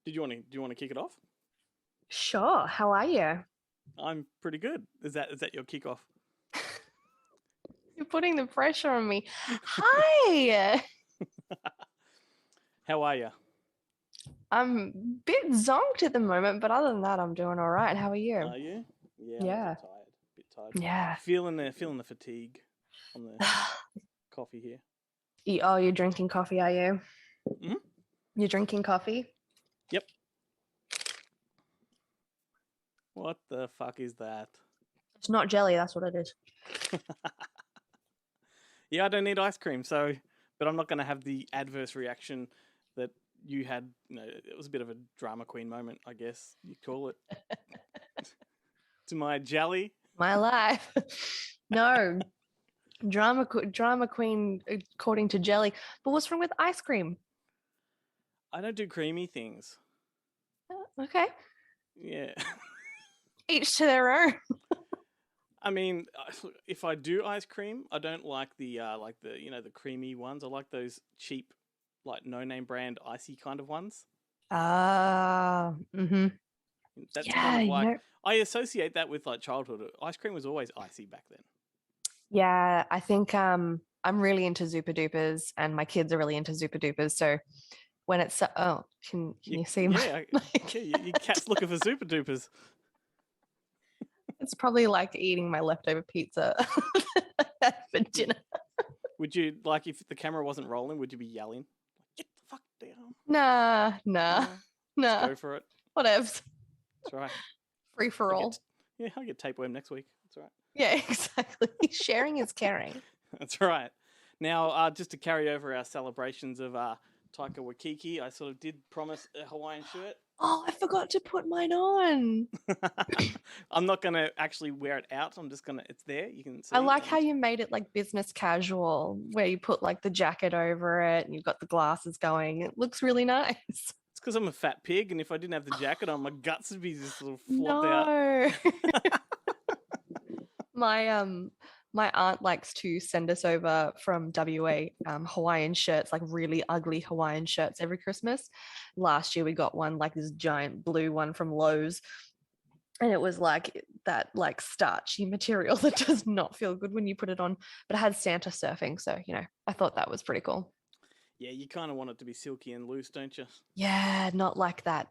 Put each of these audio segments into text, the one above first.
Do you want to kick it off? Sure. How are you? I'm pretty good. Is that your kickoff? You're putting the pressure on me. Hi. How are you? I'm a bit zonked at the moment, but other than that, I'm doing all right. How are you? Are you? Yeah, I'm a Yeah. bit tired. Yeah. Feeling the fatigue on the coffee here. Oh, you're drinking coffee, are you? Hmm? You're drinking coffee? Yep. What the fuck is that? It's not jelly, that's what it is. Yeah, I don't need ice cream, but I'm not going to have the adverse reaction that you had. It was a bit of a drama queen moment, I guess you'd call it. To my jelly. My life. No. Drama queen according to jelly. But what's wrong with ice cream? I don't do creamy things. Okay. Yeah. Each to their own. I mean, if I do ice cream, I don't like the the creamy ones. I like those cheap, like no name brand icy kind of ones. Mm-hmm. That's kind Yeah, of like I associate that with like childhood. Ice cream was always icy back then. Yeah, I think I'm really into Zupa Dupas and my kids are really into Zupa Dupas. So when it's can you see yeah, my your cat's looking for super dupas. It's probably like eating my leftover pizza for dinner. Would you like if the camera wasn't rolling? Would you be yelling? Get the fuck down! Nah. Let's go for it. Whatever. That's right. Free for all. I'll get tapeworm next week. That's right. Yeah, exactly. Sharing is caring. That's right. Now, just to carry over our celebrations of Taika Waititi, I sort of did promise a Hawaiian shirt. Oh, I forgot to put mine on. I'm not going to actually wear it out. I'm just going to, it's there. You can see. I like how you made it like business casual, where you put like the jacket over it and you've got the glasses going. It looks really nice. It's because I'm a fat pig, and if I didn't have the jacket on, my guts would be just sort of flop No. out. My aunt likes to send us over from WA Hawaiian shirts, like really ugly Hawaiian shirts every Christmas. Last year we got one like this giant blue one from Lowe's, and it was like that like starchy material that does not feel good when you put it on, but it had Santa surfing, so I thought that was pretty cool. Yeah, you kind of want it to be silky and loose, don't you? Yeah, not like that,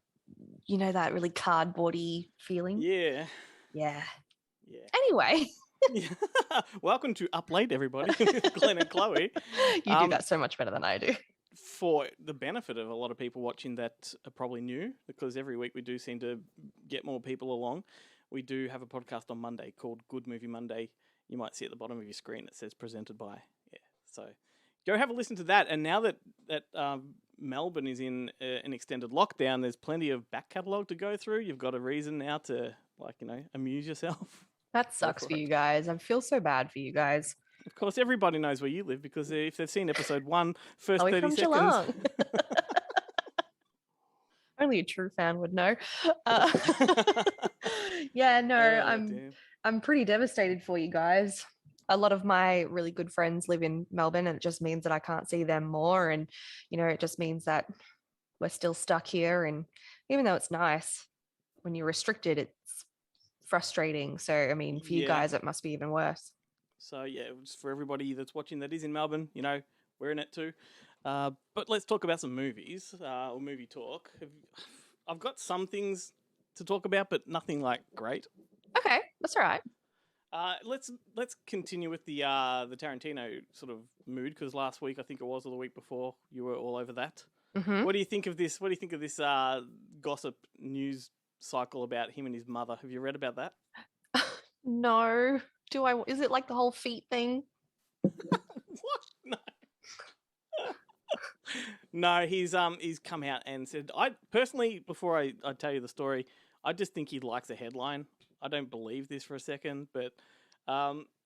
that really cardboardy feeling. Yeah. Yeah. Yeah. Anyway. Welcome to Up Late, everybody, with Glenn and Chloe. You do that so much better than I do. For the benefit of a lot of people watching that are probably new, because every week we do seem to get more people along, we do have a podcast on Monday called Good Movie Monday. You might see at the bottom of your screen it says presented by. Yeah, so go have a listen to that. And now that Melbourne is in an extended lockdown, there's plenty of back catalogue to go through. You've got a reason now to amuse yourself. That sucks for you guys. I feel so bad for you guys. Of course, everybody knows where you live because if they've seen episode 1, first 30 seconds. Geelong. Only a true fan would know. Yeah, no, I'm pretty devastated for you guys. A lot of my really good friends live in Melbourne, and it just means that I can't see them more. And, it just means that we're still stuck here. And even though it's nice, when you're restricted, it's frustrating. So, I mean, for you guys, it must be even worse. So, yeah, just for everybody that's watching that is in Melbourne, we're in it too. But let's talk about some movies or movie talk. I've got some things to talk about, but nothing like great. Okay, that's all right. Let's continue with the Tarantino sort of mood, because last week, I think it was, or the week before, you were all over that. Mm-hmm. What do you think of this? What do you think of this gossip news cycle about him and his mother? Have you read about that? No. Is it like the whole feet thing? What? No. No, he's come out and said, I personally, before I tell you the story, I just think he likes a headline. I don't believe this for a second, but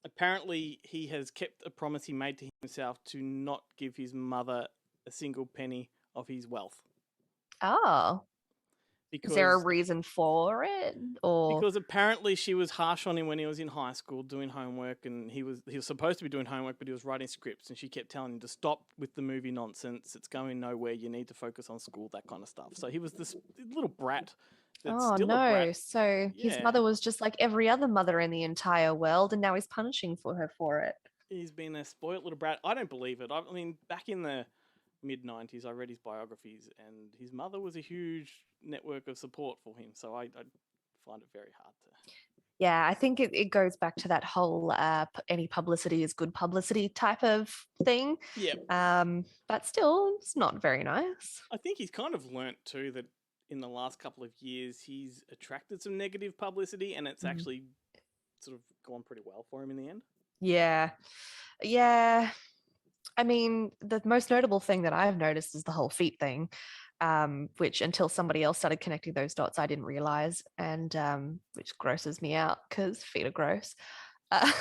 apparently he has kept a promise he made to himself to not give his mother a single penny of his wealth. Oh. Is there a because reason for it, or because apparently she was harsh on him when he was in high school doing homework, and he was supposed to be doing homework, but he was writing scripts, and she kept telling him to stop with the movie nonsense. It's going nowhere. You need to focus on school, that kind of stuff. So he was this little brat. That's oh still a no? brat. So his Yeah, mother was just like every other mother in the entire world, and now he's punishing for her for it. he's been a spoilt little brat. I don't believe it. I mean, back in the mid-90s, I read his biographies, and his mother was a huge network of support for him. So I find it very hard to. Yeah, I think it goes back to that whole any publicity is good publicity type of thing. Yeah, But still, it's not very nice. I think he's kind of learnt too that in the last couple of years he's attracted some negative publicity, and it's actually sort of gone pretty well for him in the end. Yeah. Yeah. I mean, the most notable thing that I've noticed is the whole feet thing, which until somebody else started connecting those dots, I didn't realize, and which grosses me out because feet are gross. Uh,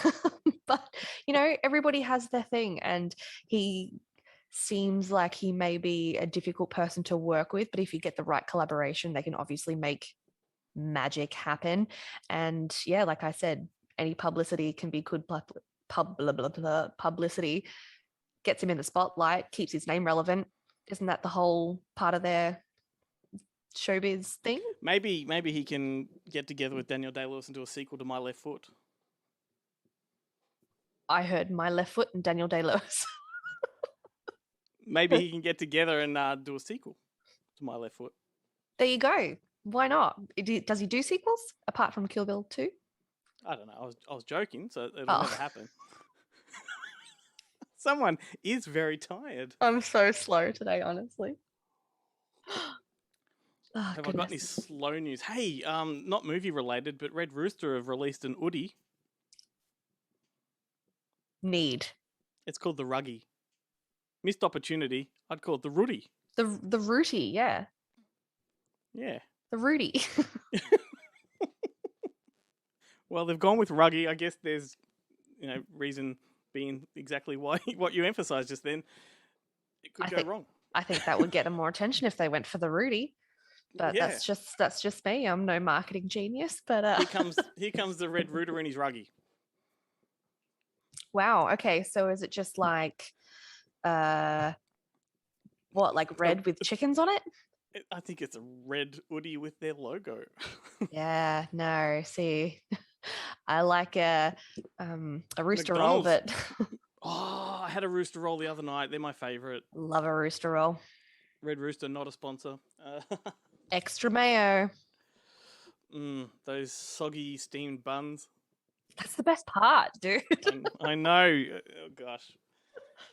but, everybody has their thing, and he seems like he may be a difficult person to work with, but if you get the right collaboration, they can obviously make magic happen. And yeah, like I said, any publicity can be good publicity, gets him in the spotlight, keeps his name relevant. Isn't that the whole part of their showbiz thing? Maybe he can get together with Daniel Day-Lewis and do a sequel to My Left Foot. I heard My Left Foot and Daniel Day-Lewis. Maybe he can get together and do a sequel to My Left Foot. There you go. Why not? Does he do sequels apart from Kill Bill 2? I don't know. I was joking, so it'll never happen. Someone is very tired. I'm so slow today, honestly. Have I got any slow news? Hey, not movie related, but Red Rooster have released an Oodie. Need. It's called the Ruggy. Missed opportunity. I'd call it the Rooty. The Rooty, yeah. Yeah. The Rudy. Well, they've gone with Ruggy. I guess there's, reason being exactly what you emphasised just then. It could go wrong. I think that would get them more attention if they went for the Rudy. But that's just me. I'm no marketing genius. But here comes the Red Rooter and his Ruggy. Wow. Okay. So is it just like like red with chickens on it? I think it's a red Oodie with their logo. Yeah. No. See, I like a rooster roll, McDonald's. But I had a rooster roll the other night. They're my favourite. Love a rooster roll. Red Rooster, not a sponsor. Extra mayo. Those soggy steamed buns. That's the best part, dude. I know. Oh, gosh.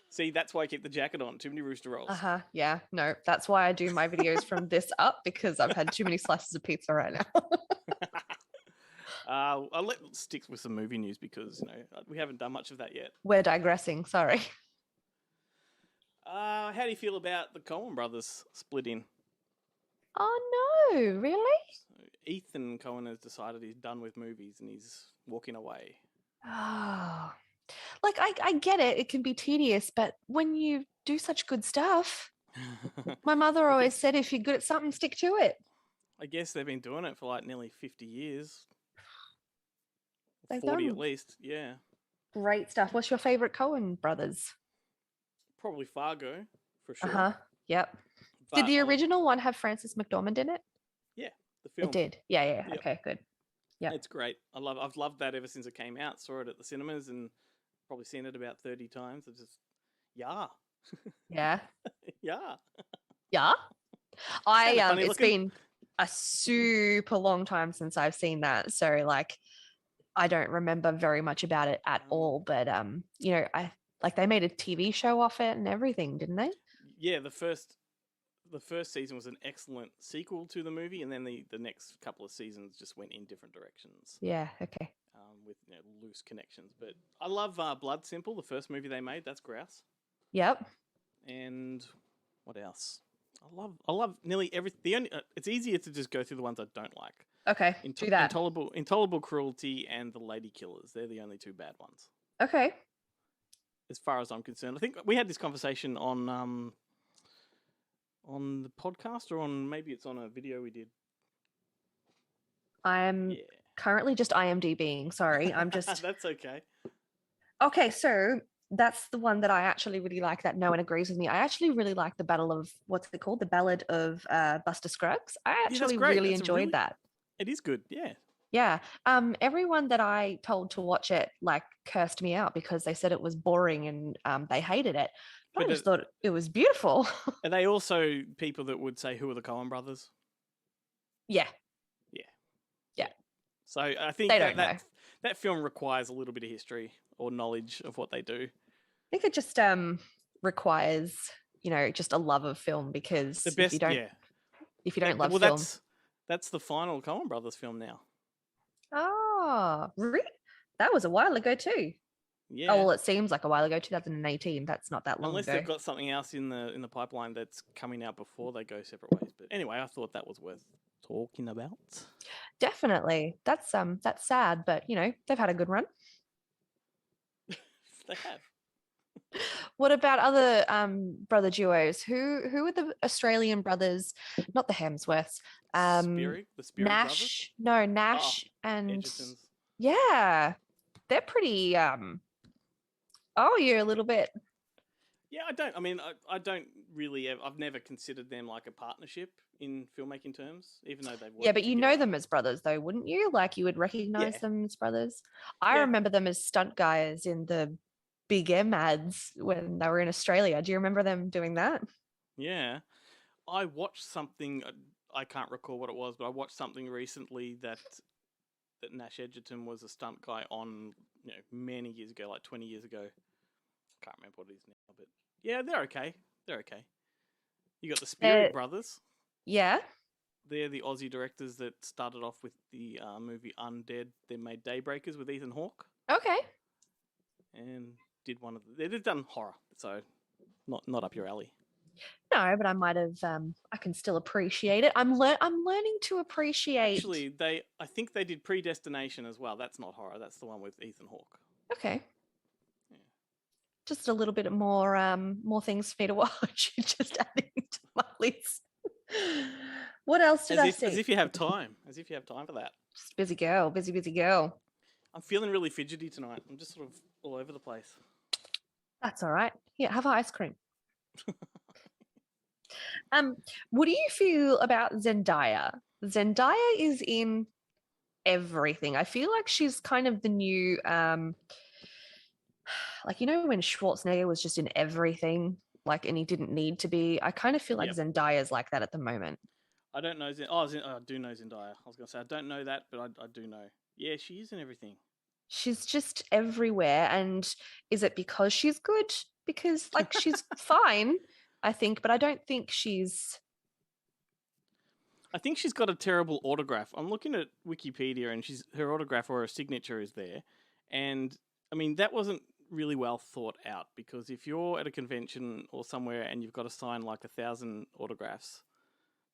See, that's why I keep the jacket on. Too many rooster rolls. Yeah. No, that's why I do my videos from this up, because I've had too many slices of pizza right now. I'll let stick with some movie news because we haven't done much of that yet. We're digressing. Sorry. How do you feel about the Cohen Brothers splitting? Oh no! Really? So Ethan Cohen has decided he's done with movies and he's walking away. Oh, like I get it. It can be tedious, but when you do such good stuff, my mother always said, if you're good at something, stick to it. I guess they've been doing it for like nearly 50 years. They've 40 done at least, yeah. Great stuff. What's your favorite Cohen Brothers? Probably Fargo, for sure. Yep. But Did the original one have Frances McDormand in it? Yeah, the film. It did. Yeah. Yep. Okay, good. Yeah, it's great. I've loved that ever since it came out. Saw it at the cinemas and probably seen it about 30 times. It's just, yeah. Yeah. Yeah. Yeah. It's looking. been a super long time since I've seen that. So like I don't remember very much about it at all. But I like they made a TV show off it and everything, didn't they? Yeah, the first season was an excellent sequel to the movie, and then the next couple of seasons just went in different directions. Yeah, okay. With loose connections. But I love Blood Simple, the first movie they made. That's grouse. Yep. And what else? I love nearly everything. It's easier to just go through the ones I don't like. Okay, do that. Intolerable Cruelty and The Lady Killers. They're the only two bad ones. Okay. As far as I'm concerned. I think we had this conversation on the podcast, or maybe it's on a video we did I'm Yeah. currently just IMDbing. Sorry, I'm just That's okay. okay. So that's the one that I actually really like. That no one agrees with me. I actually really like the Battle of what's it called? The Ballad of Buster Scruggs. I Yeah, that's actually great. really That's a enjoyed that. It is good. Yeah. Yeah. Everyone that I told to watch it like cursed me out because they said it was boring and they hated it. But I But just thought it was beautiful. are they also people that would say, who are the Coen brothers? Yeah. Yeah. Yeah. So I think They that don't know. that film requires a little bit of history or knowledge of what they do. I think it just requires, just a love of film because The best, yeah. if you don't love Well, film. that's the final Coen brothers film now. Oh, really? That was a while ago too. Yeah. Oh, well, it seems like a while ago, 2018. That's not that long Unless ago. they've got something else in the pipeline that's coming out before they go separate ways. But anyway, I thought that was worth talking about. Definitely. That's sad, but they've had a good run. They have. What about other brother duos? Who are the Australian brothers? Not the Hemsworths. The Speary Nash. brothers? No, Nash and Edgertons. yeah, they're pretty. Oh, you're a little bit. Yeah, I don't really. I've never considered them like a partnership in filmmaking terms, even though they've worked. Yeah, but you know together. them as brothers, though, wouldn't you? Like you would recognize Yeah. them as brothers. I remember them as stunt guys in the Big M ads when they were in Australia. Do you remember them doing that? Yeah, I watched something. I can't recall what it was, but I watched something recently that Nash Edgerton was a stunt guy on, many years ago, like 20 years ago. Can't remember what it is now, but yeah, they're okay. They're okay. You got the Spirit brothers. Yeah. They're the Aussie directors that started off with the movie Undead. They made Daybreakers with Ethan Hawke. Okay. And did one of they've done horror, so not up your alley. No, but I might have. I can still appreciate it. I'm learning to appreciate. Actually, I think they did Predestination as well. That's not horror. That's the one with Ethan Hawke. Okay. Yeah. Just a little bit more things for me to watch. Just adding to my list. What else did I see? As if you have time. As if you have time for that. Just busy girl. I'm feeling really fidgety tonight. I'm just sort of all over the place. That's all right. Yeah, have ice cream. What do you feel about Zendaya? Zendaya is in everything. I feel like she's kind of the new like when Schwarzenegger was just in everything, like, and he didn't need to be. I kind of feel like Zendaya's like that at the moment. I don't know. I do know Zendaya. I was going to say I don't know that, but I do know. Yeah, she is in everything. She's just everywhere. And is it because she's good? Because like she's fine, I think, but I don't think she's. I think she's got a terrible autograph. I'm looking at Wikipedia, and her autograph or her signature is there, and I mean that wasn't really well thought out, because if you're at a convention or somewhere and you've got to sign like 1,000 autographs,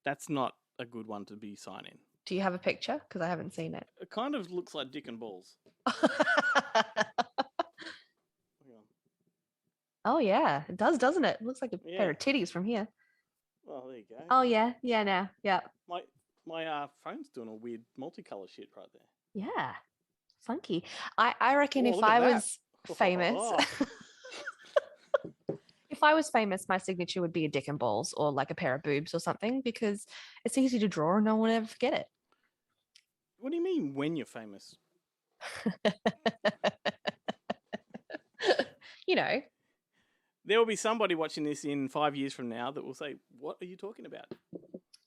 that's not a good one to be signing. Do you have a picture? Because I haven't seen it. It kind of looks like dick and balls. Oh yeah, it does, doesn't it? It looks like a pair of titties from here. Well, there you go. Oh yeah, now, yeah. My phone's doing a weird multicolour shit right there. Yeah, funky. I reckon if I was famous, if I was famous, my signature would be a dick and balls or like a pair of boobs or something, because it's easy to draw and no one will ever forget it. What do you mean when you're famous? There will be somebody watching this in 5 years from now that will say, "What are you talking about?"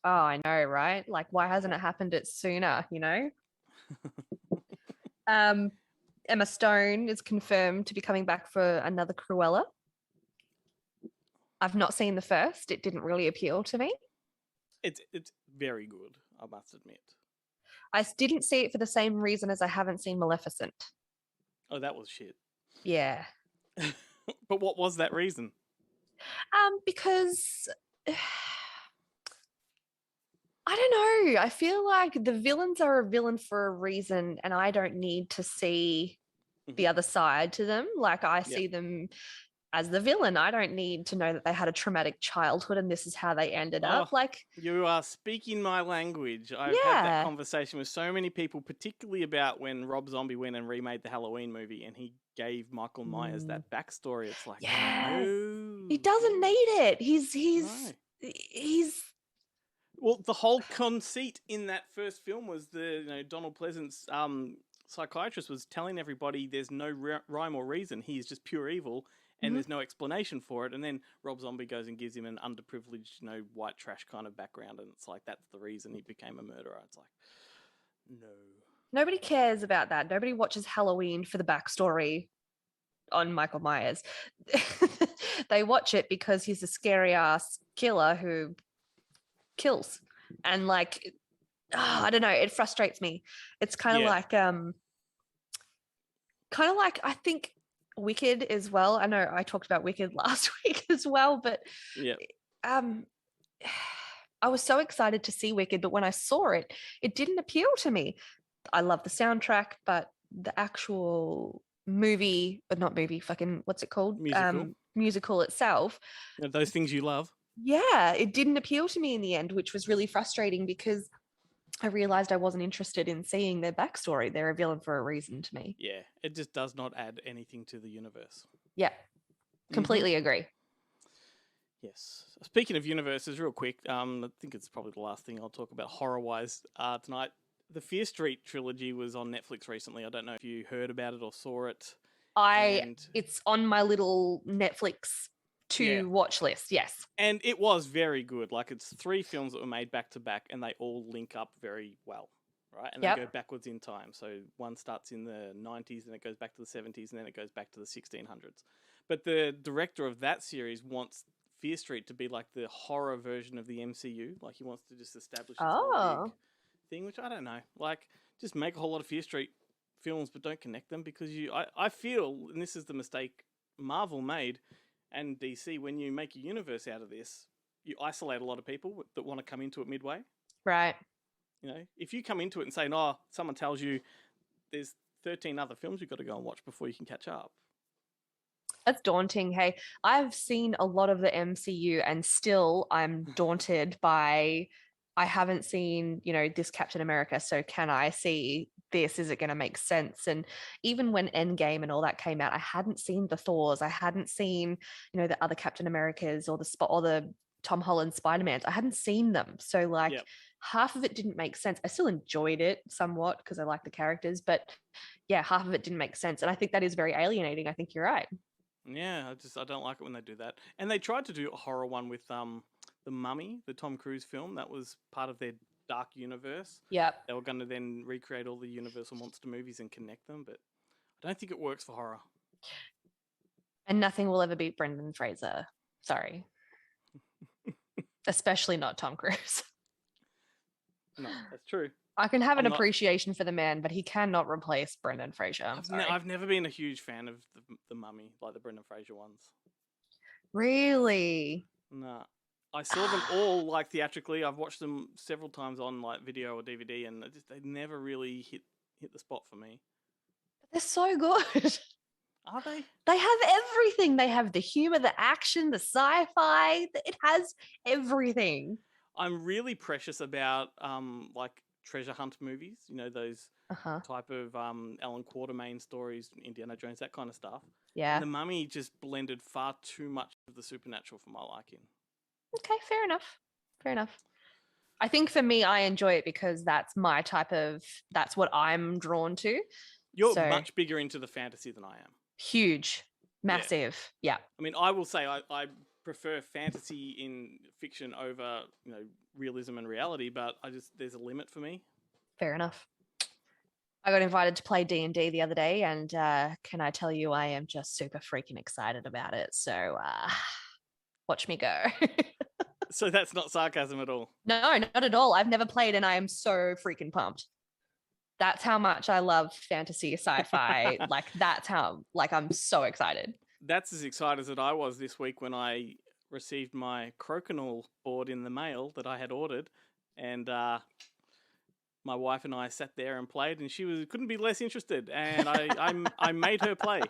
Oh, I know, right? Like, why hasn't it happened sooner, Emma Stone is confirmed to be coming back for another Cruella. I've not seen the first. It didn't really appeal to me. It's very good, I must admit. I didn't see it for the same reason as I haven't seen Maleficent. Oh, that was shit. Yeah. But what was that reason? Because I don't know. I feel like the villains are a villain for a reason, and I don't need to see the other side to them. Like I see them as the villain. I don't need to know that they had a traumatic childhood and this is how they ended up. Like, you are speaking my language. I've had that conversation with so many people, particularly about when Rob Zombie went and remade the Halloween movie and he gave Michael Myers that backstory. It's like, no, he doesn't need it. He's well, the whole conceit in that first film was Donald Pleasant's psychiatrist was telling everybody there's no rhyme or reason. He's just pure evil. And there's no explanation for it. And then Rob Zombie goes and gives him an underprivileged, white trash kind of background. And it's like, that's the reason he became a murderer. It's like, no. Nobody cares about that. Nobody watches Halloween for the backstory on Michael Myers. They watch it because he's a scary ass killer who kills. And like, I don't know, it frustrates me. It's kind of like, I think Wicked as well. I know I talked about Wicked last week as well, but I was so excited to see Wicked, but when I saw it, it didn't appeal to me. I love the soundtrack, but the actual movie, but not movie, fucking, what's it called? Musical itself. Those things you love. Yeah, it didn't appeal to me in the end, which was really frustrating because I realized I wasn't interested in seeing their backstory. They're a villain for a reason to me. Yeah, it just does not add anything to the universe. Yeah, completely agree. Yes. Speaking of universes, real quick, I think it's probably the last thing I'll talk about horror-wise tonight. The Fear Street trilogy was on Netflix recently. I don't know if you heard about it or saw it. It's on my little Netflix to watch list, yes. And it was very good. Like, it's 3 films that were made back to back and they all link up very well, right? And they go backwards in time. So one starts in the 90s and it goes back to the 70s and then it goes back to the 1600s. But the director of that series wants Fear Street to be like the horror version of the MCU. Like, he wants to just establish its whole big thing, which I don't know. Like, just make a whole lot of Fear Street films but don't connect them because I feel, and this is the mistake Marvel made, and DC, when you make a universe out of this, you isolate a lot of people that want to come into it midway. Right. If you come into it and say, no, someone tells you there's 13 other films you've got to go and watch before you can catch up. That's daunting. Hey, I've seen a lot of the MCU and still I'm daunted by, I haven't seen, this Captain America. So can I see this? Is it going to make sense? And even when Endgame and all that came out, I hadn't seen the Thors. I hadn't seen, the other Captain Americas or the Tom Holland Spider-Mans. I hadn't seen them. So half of it didn't make sense. I still enjoyed it somewhat because I like the characters, but half of it didn't make sense. And I think that is very alienating. I think you're right. Yeah, I don't like it when they do that. And they tried to do a horror one with The Mummy, the Tom Cruise film. That was part of their dark universe. Yep. They were going to then recreate all the Universal monster movies and connect them, but I don't think it works for horror. And nothing will ever beat Brendan Fraser. Sorry. Especially not Tom Cruise. No, that's true. I can have an appreciation for the man, but he cannot replace Brendan Fraser. I've never been a huge fan of the Mummy, like the Brendan Fraser ones. Really? No. I saw them all like theatrically. I've watched them several times on like video or DVD, and they never really hit the spot for me. They're so good. Are they? They have everything. They have the humor, the action, the sci-fi. It has everything. I'm really precious about like treasure hunt movies. Those type of Alan Quatermain stories, Indiana Jones, that kind of stuff. Yeah. And The Mummy just blended far too much of the supernatural for my liking. Okay, fair enough. I think for me, I enjoy it because that's what I'm drawn to. You're much bigger into the fantasy than I am. Huge, massive, yeah. I mean, I will say I prefer fantasy in fiction over, realism and reality, but there's a limit for me. Fair enough. I got invited to play D&D the other day, and can I tell you, I am just super freaking excited about it. So watch me go. So that's not sarcasm at all? No, not at all. I've never played, and I am so freaking pumped. That's how much I love fantasy, sci-fi. That's how, I'm so excited. That's as excited as I was this week when I received my Crocodile Board in the mail that I had ordered, and my wife and I sat there and played, and she couldn't be less interested, and I made her play.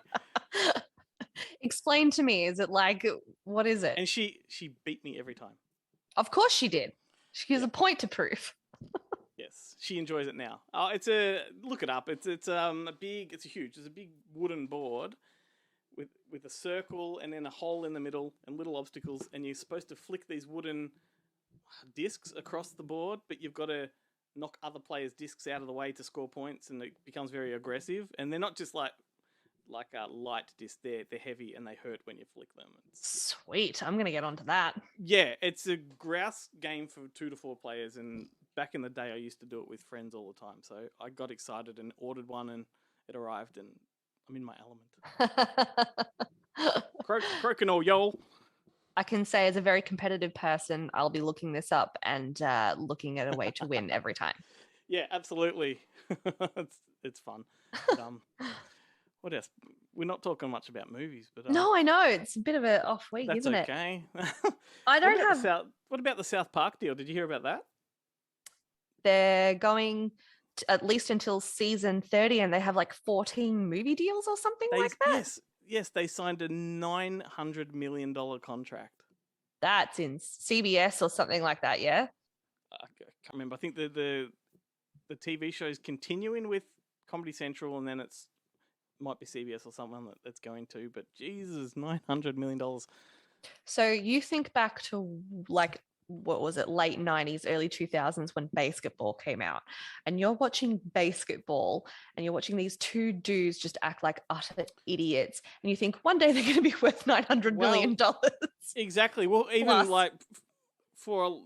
Explain to me. Is it like, what is it? And she beat me every time. Of course she did. She has Yeah. a point to prove. Yes, she enjoys it now. Look it up. It's a big wooden board with a circle and then a hole in the middle and little obstacles, and you're supposed to flick these wooden discs across the board, but you've got to knock other players' discs out of the way to score points, and it becomes very aggressive. And they're not just like a light disc. They're heavy and they hurt when you flick them. Sweet. I'm gonna get onto that. Yeah, it's a grouse game for 2 to 4 players, and back in the day I used to do it with friends all the time. So I got excited and ordered one, and it arrived, and I'm in my element. Crokinole, y'all. I can say, as a very competitive person, I'll be looking this up and looking at a way to win every time. Yeah, absolutely. it's fun. But, what else? We're not talking much about movies, but no, I know it's a bit of an off week, isn't it? That's okay. I don't have. What about the South Park deal? Did you hear about that? They're going at least until season 30, and they have like 14 movie deals or something like that. Yes, they signed a $900 million contract. That's in CBS or something like that, yeah? I can't remember. I think the TV show's continuing with Comedy Central, and then might be CBS or something that's going to. But Jesus, $900 million. So you think back to like, what was it, late 90s, early 2000s when basketball came out, and you're watching basketball and you're watching these two dudes just act like utter idiots, and you think one day they're going to be worth $900 million. Exactly. Well, even like for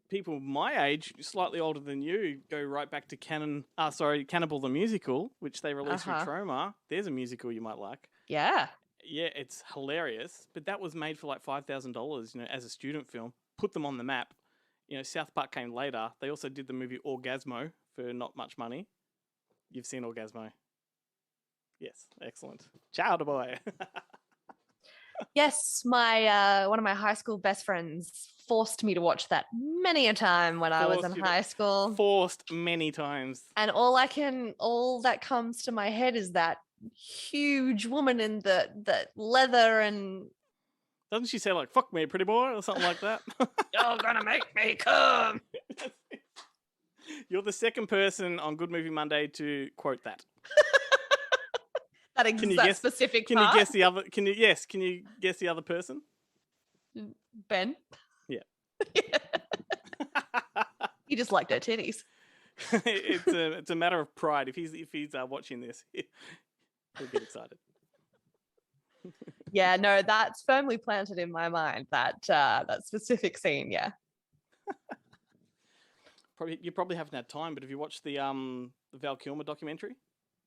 people my age, slightly older than you, go right back to Cannibal the Musical, which they released with Troma. There's a musical you might like. Yeah. Yeah, it's hilarious, but that was made for like $5,000, as a student film. Put them on the map. South Park came later. They also did the movie Orgasmo for not much money. You've seen Orgasmo? Yes, excellent. Ciao, boy. Yes, my one of my high school best friends forced me to watch that many a time when I was in high school. Forced many times. And all that comes to my head is that huge woman in the leather, and doesn't she say like "fuck me, pretty boy" or something like that? You're gonna make me come. You're the second person on Good Movie Monday to quote that. Specific can part? You guess the other? Can you guess the other person? Ben. Yeah. He just liked her titties. It's a matter of pride. If he's watching this, he'll get excited. Yeah, no, that's firmly planted in my mind. That specific scene. Yeah. You probably haven't had time, but have you watched the Val Kilmer documentary?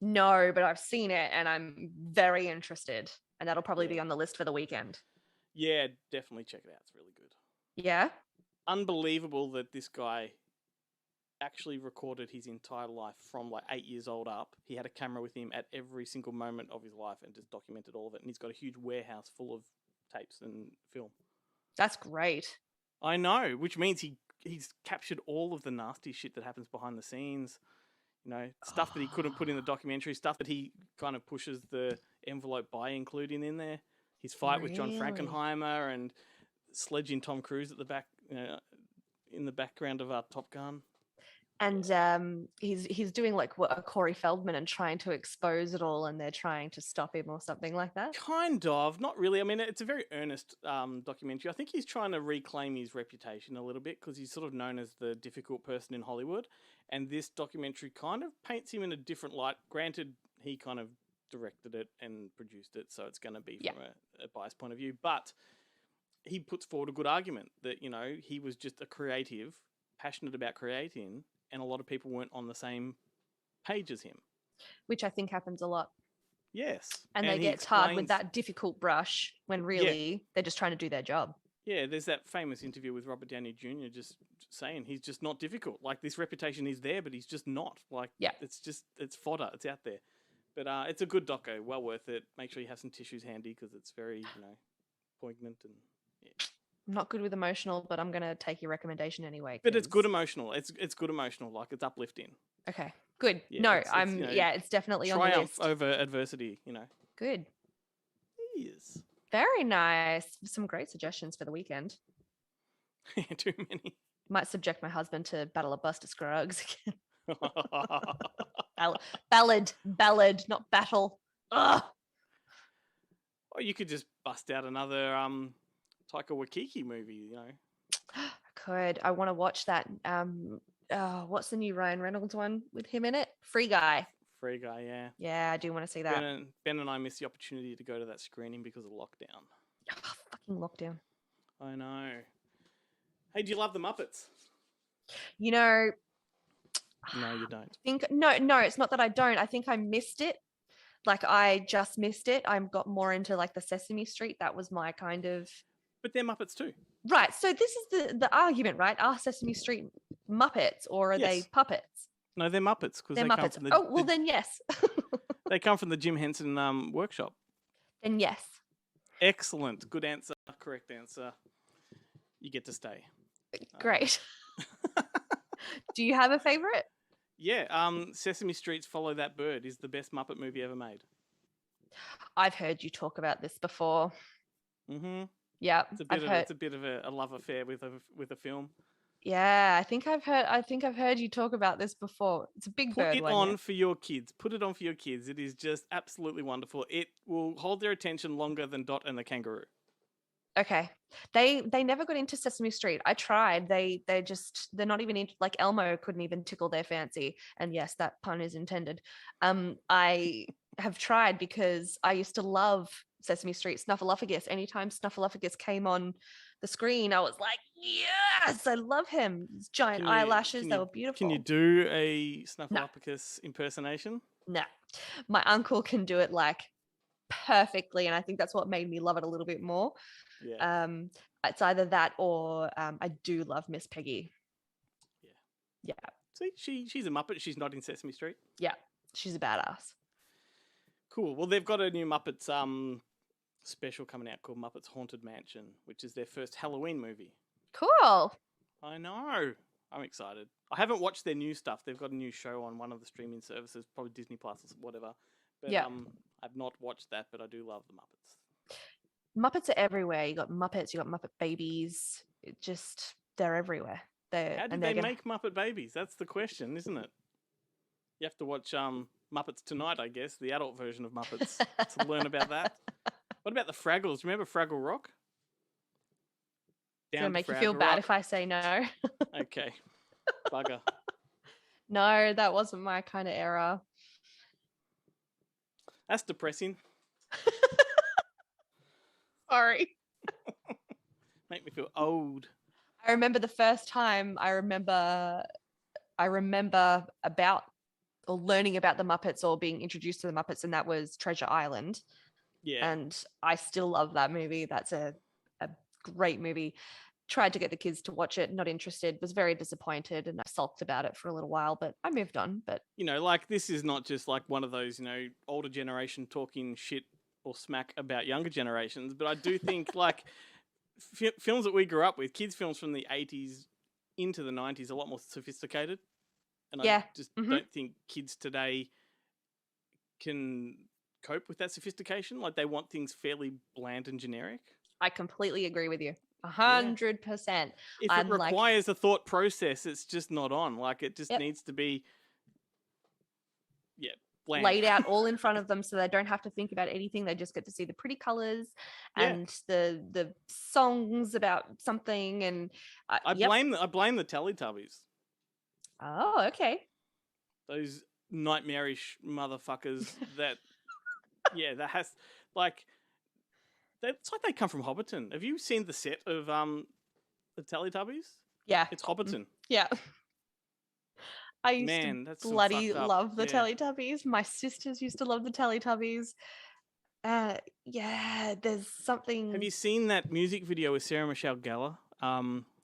No, but I've seen it and I'm very interested, and that'll probably be on the list for the weekend. Yeah, definitely check it out. It's really good. Yeah. Unbelievable that this guy actually recorded his entire life from like 8 years old up. He had a camera with him at every single moment of his life and just documented all of it. And he's got a huge warehouse full of tapes and film. That's great. I know, which means he's captured all of the nasty shit that happens behind the scenes. Stuff that he couldn't put in the documentary, stuff that he kind of pushes the envelope by including in there. His fight with John Frankenheimer and sledging Tom Cruise at the back, in the background of Top Gun. And he's doing like what a Corey Feldman and trying to expose it all, and they're trying to stop him or something like that. Kind of, not really. I mean, it's a very earnest documentary. I think he's trying to reclaim his reputation a little bit because he's sort of known as the difficult person in Hollywood, and this documentary kind of paints him in a different light. Granted, he kind of directed it and produced it, so it's going to be from a biased point of view, but he puts forward a good argument that, he was just a creative, passionate about creating, and a lot of people weren't on the same page as him. Which I think happens a lot. Yes. And they get tarred with that difficult brush when really they're just trying to do their job. Yeah, there's that famous interview with Robert Downey Jr. just saying he's just not difficult. Like, this reputation is there, but he's just not. Like, it's fodder. It's out there. But it's a good doco. Well worth it. Make sure you have some tissues handy because it's very, poignant and I'm not good with emotional, but I'm going to take your recommendation anyway. But it's good emotional. It's good emotional. Like, it's uplifting. Okay, good. Yeah, it's definitely on the list. Triumph over adversity, Good. is. Very nice. Some great suggestions for the weekend. Too many. Might subject my husband to Battle of Buster Scruggs again. Or Ballad, not battle. Ugh. you could just bust out another Taika Waititi movie, you know. I could. I want to watch that. What's the new Ryan Reynolds one with him in it? Free Guy. Free Guy, yeah. Yeah, I do want to see that. Ben and I missed the opportunity to go to that screening because of lockdown. Oh, fucking lockdown. I know. Hey, do you love the Muppets? You know, No, you don't. No, it's not that I don't. I think I missed it. Like I just missed it. I got more into like the Sesame Street. That was my kind of. But they're Muppets too. Right. So this is the argument, right? Are Sesame Street Muppets or are they puppets? No, they're Muppets because They're they Muppets. come from then yes. they come from the Jim Henson workshop. Then yes. Excellent. Good answer. Correct answer. You get to stay. Great. Do you have a favorite? Yeah. Sesame Street's Follow That Bird is the best Muppet movie ever made. I've heard you talk about this before. Mm-hmm. Yeah. It's a bit of a love affair with a film. Yeah, I think I've heard you talk about this before. It's a big bird one. Put it on for your kids. Put it on for your kids. It is just absolutely wonderful. It will hold their attention longer than Dot and the Kangaroo. Okay. They never got into Sesame Street. I tried. They're not even into, like Elmo couldn't even tickle their fancy. And yes, that pun is intended. I have tried because I used to love Sesame Street, Snuffleupagus. Anytime Snuffleupagus came on the screen, I was like, yes, I love him. His giant eyelashes, they were beautiful. Can you do a Snuffleupagus impersonation? No. My uncle can do it like perfectly, and I think that's what made me love it a little bit more. Yeah. It's either that or I do love Miss Peggy. Yeah. See, she's a Muppet. She's not in Sesame Street. Yeah, she's a badass. Cool. Well, they've got a new Muppets special coming out called Muppets Haunted Mansion, which is their first Halloween movie. Cool. I know. I'm excited. I haven't watched their new stuff. They've got a new show on one of the streaming services, probably Disney Plus or whatever. But yeah. I've not watched that, but I do love the Muppets. Muppets are everywhere. You got Muppets, you got Muppet Babies. They're everywhere. How did they make Muppet Babies? That's the question, isn't it? You have to watch Muppets Tonight, I guess, the adult version of Muppets, to learn about that. What about the Fraggles? Remember Fraggle Rock? It's going to make you feel bad if I say no. Okay. Bugger. No, that wasn't my kind of era. That's depressing. Sorry. Make me feel old. I remember the first time I remember about or learning about the Muppets or being introduced to the Muppets, and that was Treasure Island. Yeah. And I still love that movie. That's a great movie. Tried to get the kids to watch it, not interested, was very disappointed, and I sulked about it for a little while, but I moved on. But like this is not just like one of those, older generation talking shit or smack about younger generations, but I do think like films that we grew up with, kids films from the 80s into the 90s, are a lot more sophisticated. And I just don't think kids today can cope with that sophistication. Like they want things fairly bland and generic. I completely agree with you. 100%. If it requires a thought process, it's just not on. Like it just needs to be bland. Laid out all in front of them so they don't have to think about anything. They just get to see the pretty colors and the songs about something. And I blame the Teletubbies. Oh, okay. Those nightmarish motherfuckers that that has like it's like they come from Hobbiton. Have you seen the set of the Teletubbies? Yeah. It's Hobbiton. Yeah. I used to bloody love the Teletubbies. My sisters used to love the Teletubbies. There's something. Have you seen that music video with Sarah Michelle Gellar?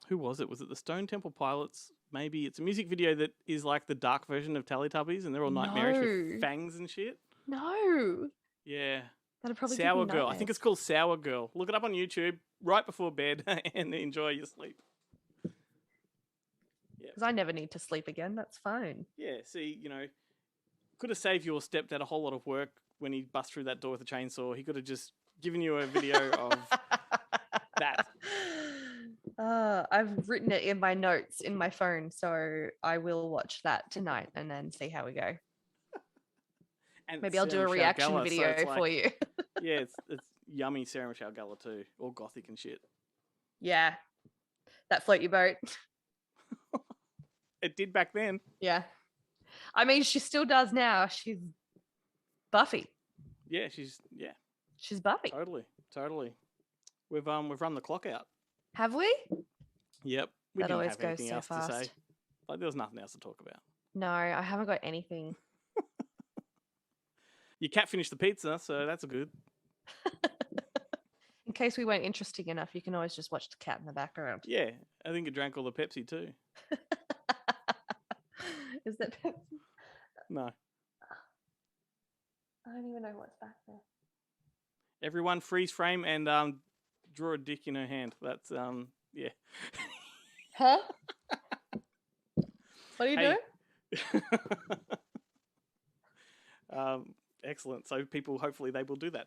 Who was it? Was it the Stone Temple Pilots? Maybe it's a music video that is like the dark version of Teletubbies, and they're all nightmarish with fangs and shit. No. Yeah. That'd probably Sour Girl. I think it's called Sour Girl. Look it up on YouTube right before bed and enjoy your sleep. Because I never need to sleep again. That's fine. Yeah. See, could have saved your stepdad a whole lot of work when he bust through that door with a chainsaw. He could have just given you a video of that. I've written it in my notes in my phone, so I will watch that tonight and then see how we go. And Maybe I'll do a Sarah Michelle reaction Gellar, so video it's like, for you. yeah, it's yummy Sarah Michelle Gellar too, all gothic and shit. Yeah, that float your boat. It did back then. Yeah, I mean she still does now. She's Buffy. Yeah, She's Buffy. Totally. We've run the clock out. Have we? Yep. We That didn't always have goes anything so else to say. fast. Like there was nothing else to talk about. No, I haven't got anything. Your cat finished the pizza, so that's good. In case we weren't interesting enough, you can always just watch the cat in the background. Yeah, I think it drank all the Pepsi too. Is that Pepsi? No. I don't even know what's back there. Everyone freeze frame and draw a dick in her hand. That's yeah. Huh? What are you Hey. doing? Excellent. So people, hopefully, they will do that.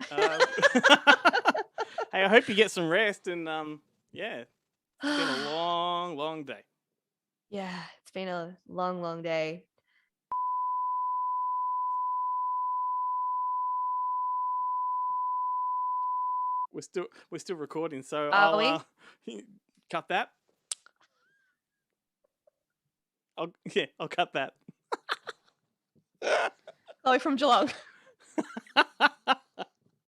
Hey, I hope you get some rest and yeah, it's been a long, long day. Yeah, it's been a long, long day. We're still recording, so Are I'll cut that. I'll cut that. Chloe from Geelong.